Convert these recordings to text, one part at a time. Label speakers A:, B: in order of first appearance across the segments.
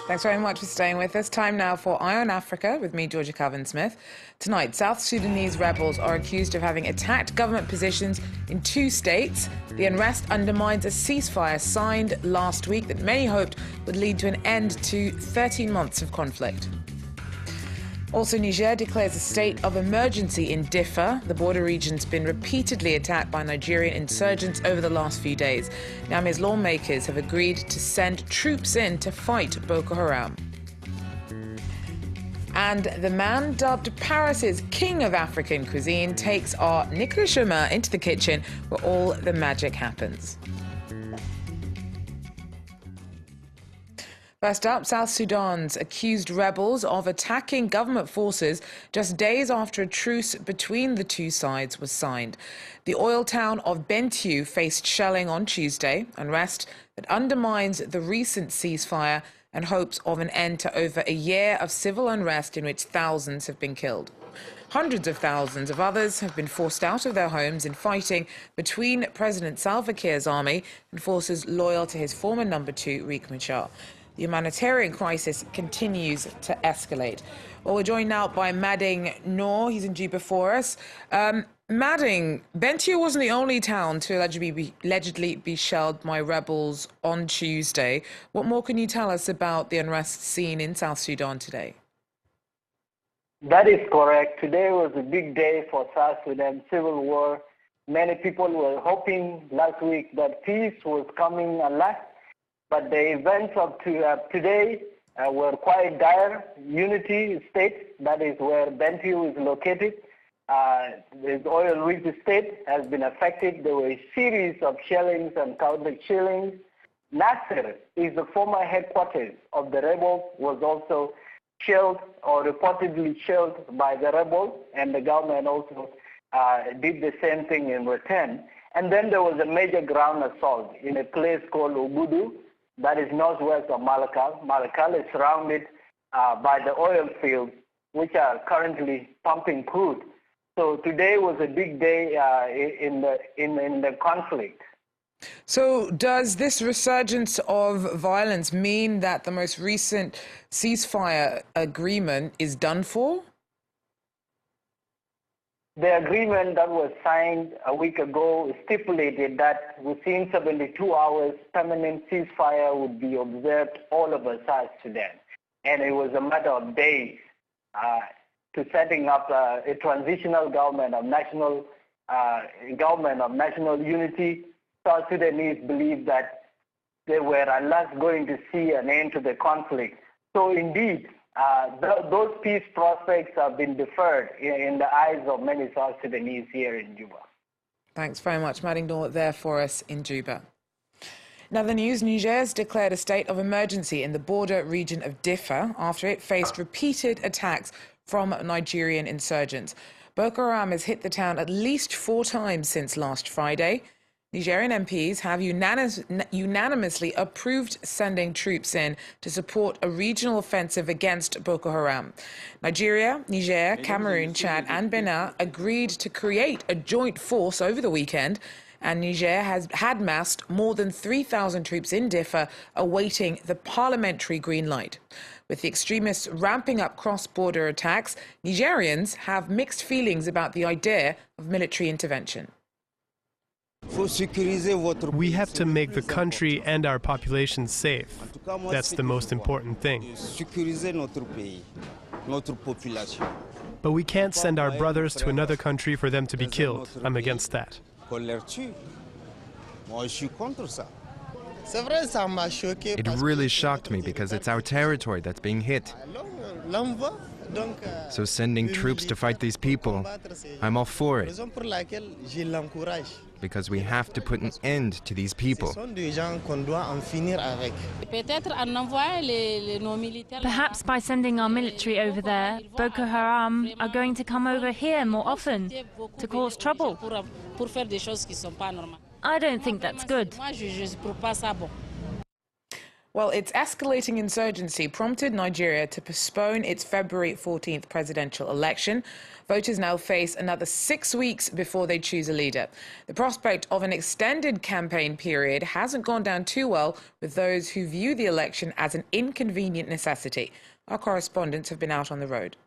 A: Thanks very much for staying with us. Time now for Eye on Africa with me, Georgia Calvin-Smith. Tonight, South Sudanese rebels are accused of having attacked government positions in 2 states. The unrest undermines a ceasefire signed last week that many hoped would lead to an end to 13 months of conflict. Also, Niger declares a state of emergency in Diffa. The border region's been repeatedly attacked by Nigerian insurgents over the last few days. Niamey's lawmakers have agreed to send troops in to fight Boko Haram. And the man dubbed Paris's king of African cuisine takes our Nicolas German into the kitchen where all the magic happens. First up, South Sudan's accused rebels of attacking government forces just days after a truce between the two sides was signed. The oil town of Bentiu faced shelling on Tuesday, unrest that undermines the recent ceasefire and hopes of an end to over a year of civil unrest in which thousands have been killed. Hundreds of thousands of others have been forced out of their homes in fighting between President Salva Kiir's army and forces loyal to his former number 2, Riek Machar. The humanitarian crisis continues to escalate. Well, we're joined now by Mading Noor. He's in Juba for us. Mading, Bentiu wasn't the only town to allegedly be shelled by rebels on Tuesday. What more can you tell us about the unrest seen in South Sudan today?
B: That is correct. Today was a big day for South Sudan, civil war. Many people were hoping last week that peace was coming at last. But the events of today were quite dire. Unity State, that is where Bentiu is located, the oil-rich state has been affected. There were a series of shellings and counter-shellings. Nasser is the former headquarters of the rebels, was also shelled or reportedly shelled by the rebels, and the government also did the same thing in return. And then there was a major ground assault in a place called Obudu, that is northwest of Malakal. Malakal is surrounded by the oil fields, which are currently pumping crude. So today was a big day in the conflict.
A: So does this resurgence of violence mean that the most recent ceasefire agreement is done for?
B: The agreement that was signed a week ago stipulated that within 72 hours, permanent ceasefire would be observed all over South Sudan. And it was a matter of days to setting up a transitional government of national unity. South Sudanese believe that they were at last going to see an end to the conflict. So indeed, those peace prospects have been deferred in the eyes of many South Sudanese here in Juba.
A: Thanks very much, Mading Noor, there for us in Juba. Now, the news: Niger's declared a state of emergency in the border region of Diffa after it faced repeated attacks from Nigerian insurgents. Boko Haram has hit the town at least 4 times since last Friday. Nigerian MPs have unanimously approved sending troops in to support a regional offensive against Boko Haram. Nigeria, Niger, Cameroon, Chad and Benin agreed to create a joint force over the weekend, and Niger had massed more than 3,000 troops in Diffa awaiting the parliamentary green light. With the extremists ramping up cross-border attacks, Nigerians have mixed feelings about the idea of military intervention.
C: We have to make the country and our population safe. That's the most important thing. But we can't send our brothers to another country for them to be killed. I'm against that.
D: It really shocked me because it's our territory that's being hit. So sending troops to fight these people, I'm all for it. Because we have to put an end to these people.
E: Perhaps by sending our military over there, Boko Haram are going to come over here more often to cause trouble. I don't think that's good.
A: Well, its escalating insurgency prompted Nigeria to postpone its February 14th presidential election. Voters now face another 6 weeks before they choose a leader. The prospect of an extended campaign period hasn't gone down too well with those who view the election as an inconvenient necessity. Our correspondents have been out on the road.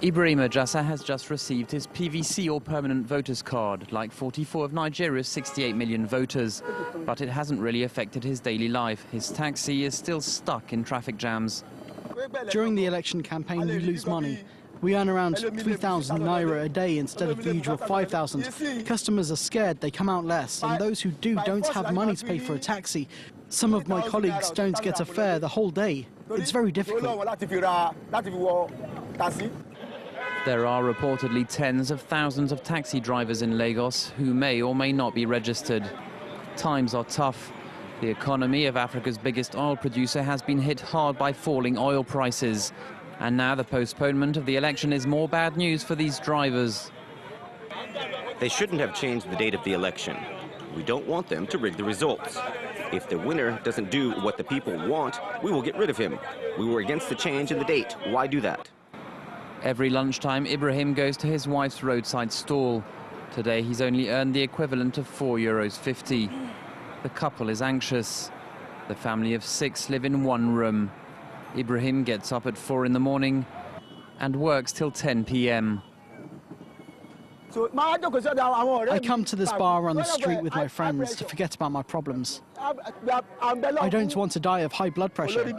F: Ibrahim Ajassa has just received his PVC or permanent voters card, like 44 of Nigeria's 68 million voters. But it hasn't really affected his daily life. His taxi is still stuck in traffic jams.
G: During the election campaign, you lose money. We earn around 3,000 naira a day instead of the usual 5,000. Customers are scared, they come out less, and those who do don't have money to pay for a taxi. Some of my colleagues don't get a fare the whole day. It's very difficult.
F: There are reportedly tens of thousands of taxi drivers in Lagos who may or may not be registered. Times are tough. The economy of Africa's biggest oil producer has been hit hard by falling oil prices. And now the postponement of the election is more bad news for these drivers.
H: They shouldn't have changed the date of the election. We don't want them to rig the results. If the winner doesn't do what the people want, we will get rid of him. We were against the change in the date. Why do that?
F: Every lunchtime, Ibrahim goes to his wife's roadside stall. Today, he's only earned the equivalent of €4.50. The couple is anxious. The family of 6 live in one room. Ibrahim gets up at 4 in the morning and works till 10 p.m.
G: I come to this bar on the street with my friends to forget about my problems. I don't want to die of high blood pressure.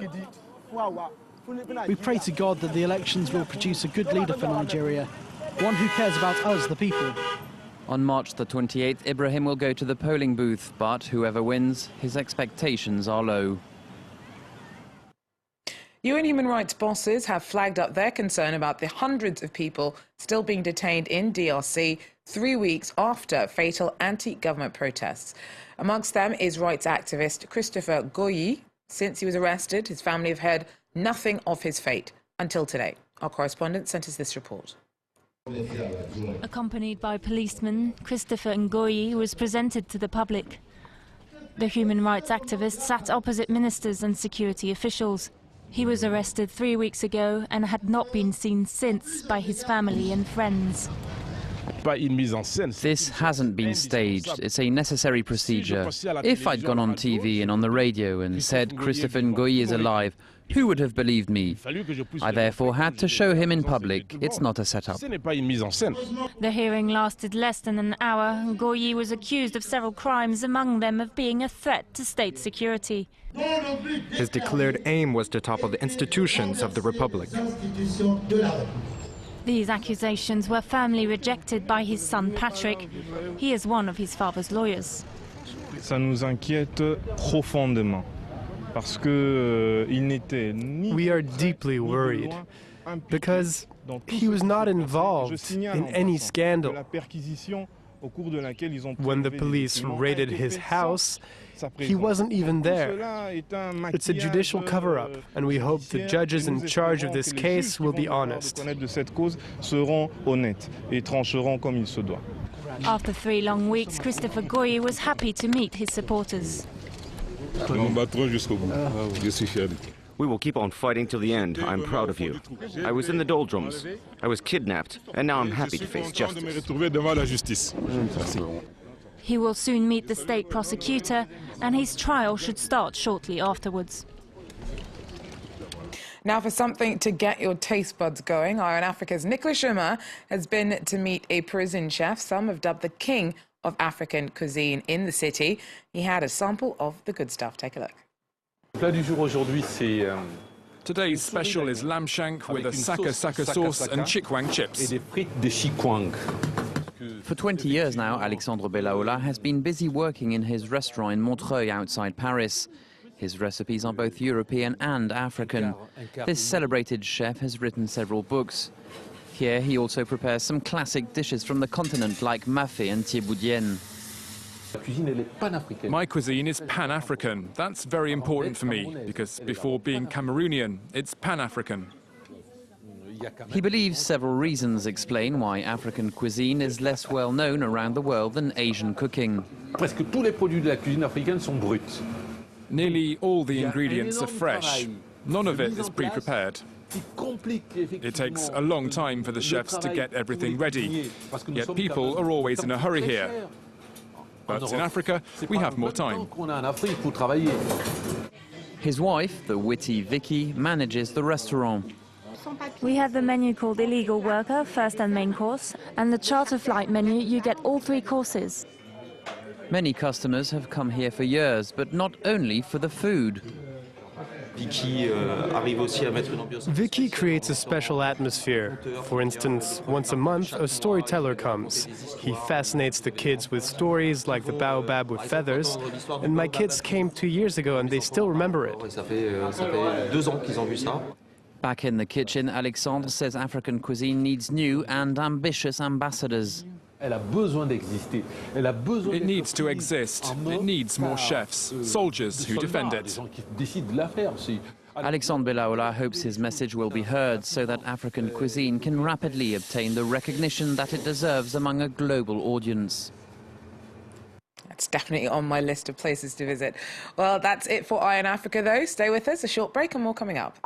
G: We pray to God that the elections will produce a good leader for Nigeria, one who cares about us, the people.
F: On March the 28th, Ibrahim will go to the polling booth, but whoever wins, his expectations are low.
A: UN human rights bosses have flagged up their concern about the hundreds of people still being detained in DRC 3 weeks after fatal anti-government protests. Amongst them is rights activist Christopher Goyi. Since he was arrested, his family have heard nothing of his fate until today. Our correspondent sent us this report.
E: Accompanied by policemen, Christopher Ngoyi was presented to the public. The human rights activist sat opposite ministers and security officials. He was arrested 3 weeks ago and had not been seen since by his family and friends.
F: This hasn't been staged. It's a necessary procedure. If I'd gone on TV and on the radio and said Christopher Ngoyi is alive, who would have believed me? I therefore had to show him in public. It's not a setup.
E: The hearing lasted less than an hour. Ngoyi was accused of several crimes, among them of being a threat to state security.
D: His declared aim was to topple the institutions of the Republic.
E: These accusations were firmly rejected by his son Patrick. He is one of his father's lawyers.
I: Ça nous inquiète profondément.
C: We are deeply worried because he was not involved in any scandal. When the police raided his house, he wasn't even there. It's a judicial cover-up, and we hope the judges in charge of this case will be honest.
E: After 3 long weeks, Christopher Ngoyi was happy to meet his supporters.
H: We will keep on fighting till the end. I'm proud of you. I was in the doldrums. I was kidnapped, and now I'm happy to face justice.
E: He will soon meet the state prosecutor, and his trial should start shortly afterwards.
A: Now for something to get your taste buds going, Iron Africa's Nicolas German has been to meet a Parisian chef some have dubbed the king of African cuisine in the city. He had a sample of the good stuff. Take a look.
J: Today's special is lamb shank with a saka sauce and chikwang chips.
F: For 20 years now, Alexandre Belaola has been busy working in his restaurant in Montreuil outside Paris. His recipes are both European and African. This celebrated chef has written several books. Here he also prepares some classic dishes from the continent like mafé and thieboudienne.
J: My cuisine is Pan-African. That's very important for me, because before being Cameroonian, it's Pan-African.
F: He believes several reasons explain why African cuisine is less well known around the world than Asian cooking.
K: Presque tous les produits de la cuisine africaine sont bruts.
J: Nearly all the ingredients are fresh. None of it is pre-prepared. It takes a long time for the chefs to get everything ready, yet people are always in a hurry here. But in Africa, we have more time.
F: His wife, the witty Vicky, manages the restaurant.
E: We have the menu called Illegal Worker, first and main course, and the charter flight menu, you get all 3 courses.
F: Many customers have come here for years, but not only for the food.
C: Vicky creates a special atmosphere. For instance, once a month, a storyteller comes. He fascinates the kids with stories like the baobab with feathers, and my kids came 2 years ago and they still remember it.
F: Back in the kitchen, Alexandre says African cuisine needs new and ambitious ambassadors.
J: It needs to exist. It needs more chefs, soldiers who defend it.
F: Alexandre Belaola hopes his message will be heard so that African cuisine can rapidly obtain the recognition that it deserves among a global audience.
A: It's definitely on my list of places to visit. Well, that's it for Eye on Africa, though. Stay with us, a short break and more coming up.